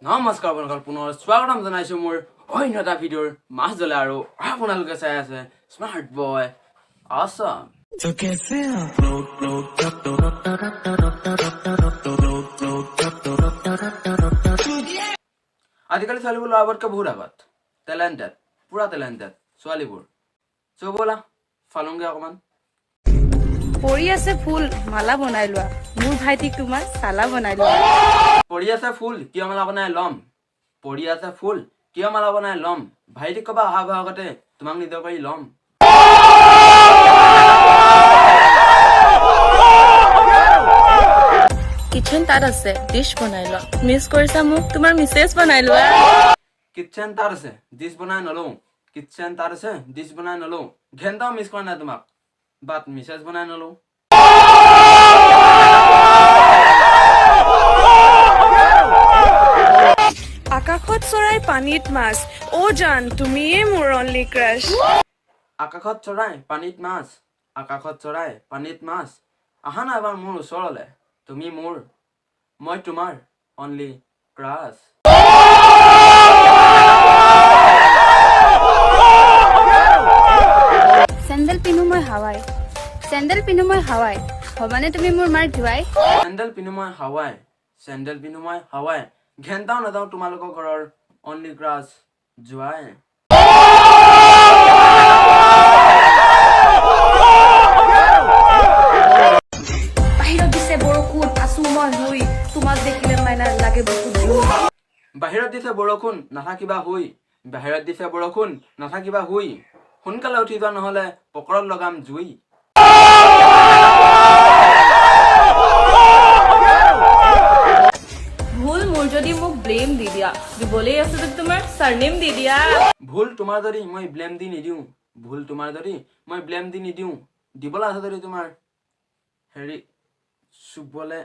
নমস্কাৰ আপোনালোকৰ পুনৰ স্বাগতম জনাইছো মোৰ অন্য এটা ভিডিঅ'ৰ মাছ জ্বলে আৰু আপোনালোকে চাই আছে স্মাৰ্ট বয় আসাম। আজিকালি ছোৱালীবোৰ ল'ৰাবোৰতকৈ বহুত আগত টেলেণ্টেড, পুৰা টেলেণ্টেড ছোৱালীবোৰ। চ' ব'লা ফালুংগে অকণমান। পৰি আছে ফুল মালা বনাই লোৱা, মোৰ ভাইটিক তোমাৰ চালা বনাই লোৱা। পৰি আছে ফুল কিয় মালা বনাই ল'ম, পৰি আছে ফুল কিয় মালা বনাই ল'ম, ভাইটিক ক'বা অহা আগতে তোমাক নিজৰ কৰি ল'ম। কিচেন তাত আছে ডিছ বনাই লোৱা, মিছ কৰিছা মোক তোমাৰ মিছেছ বনাই লোৱা। কিচেন তাত আছে ডিছ বনাই নলওঁ, কিচেন তাত আছে ডিছ বনাই নলওঁ, ঘেণ্টাও মিছ কৰা নাই তোমাক বাট মিছেছ বনাই নলওঁ। আকাশত চৰাই পানীত মাছ, অ' জান তুমিয়ে মোৰ অনলি ক্ৰাছ। আকাশত চৰাই পানীত মাছ, আকাশত চৰাই পানীত মাছ, আহা না এবাৰ মোৰ ওচৰলে, তুমি মোৰ মই তোমাৰ অনলি ক্ৰাছ। চেণ্ডেল পিন্ধো মই হাৱাই, চেণ্ডেল পিন্ধো মই হাৱাই, হবানে তুমি মোৰ মাৰ ধুৱাই। চেণ্ডেল পিন্ধো মই হাৱাই, চেণ্ডেল পিন্ধো মই হাৱাই, ঘেণ্টাও নাযাওঁ তোমালোকৰ ঘৰৰ অনলি ক্ৰাছ যোৱাই। বাহিৰত দিছে বৰষুণ আছো মই শুই, তোমাক দেখিলে মাইনাৰ লাগে বহুত জোৰ। বাহিৰত দিছে বৰষুণ নাথাকিবা শুই, বাহিৰত দিছে বৰষুণ নাথাকিবা শুই, সোনকালে উঠি যোৱা নহ'লে পকৰত লগাম জুই। ভুল মোৰ যদি মোক ব্লেম দি দিয়া, দিবলৈ আছে যদি তোমাৰ চাৰনেম দি দিয়া। ভুল তোমাৰ যদি মই ব্লেম দি নিদিওঁ, ভুল তোমাৰ যদি মই ব্লেম দি নিদিওঁ, দিবলৈ আছে যদি তোমাৰ হেৰি চুবলে।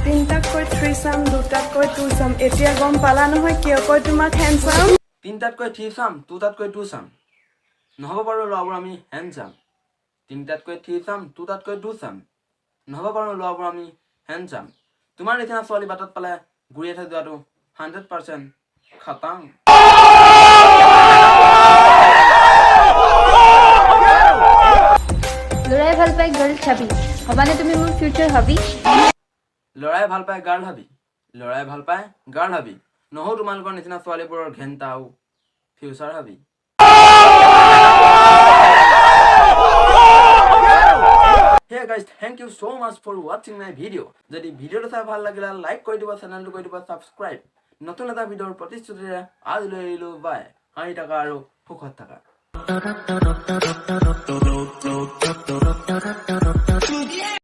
তিনটাতকৈ থ্ৰীচাম, দুটাতকৈ টুচাম, এতিয়া গম পালা নহয় কিয় কয় তোমাক হেণ্ডচাম। তিনিটাতকৈ থ্ৰী চাম, দুটাতকৈ টু চাম, নহ'ব পাৰোঁ ল'ৰাবোৰ আমি হেণ্ডচাম। তিনিটাতকৈ থ্ৰী চাম, দুটাতকৈ টু চাম, নহ'ব পাৰোঁ ল'ৰাবোৰ আমি হেণ্ডচাম। তোমাৰ নিচিনা ছোৱালী বাটত পালে ঘূৰি থৈ যোৱাটো 100% খাটাং। ল'ৰাই ভাল পাই গাৰ্ল চাবি, হবানে তুমি মোৰ ফিউচাৰ হবি। ল'ৰাই ভাল পায় গাৰ্ল হাবি, ল'ৰাই ভাল পায় গাৰ্ল হাবি, নহওঁ তোমালোকৰ নিচিনা ছোৱালীবোৰৰ ঘেণ্টাও ফিউচাৰ হাবি। Hey guys, thank you so much for watching my video. যদি ভিডিঅ'টো চাই ভাল লাগিলে লাইক কৰি দিব, চেনেলটো কৰি দিব ছাবস্ক্ৰাইব। নতুন এটা ভিডিঅ'ৰ প্ৰতিশ্ৰুতিৰে আজিলৈ এৰিলোঁ বাই। হাঁহি থাকা আৰু সুখত থাকা।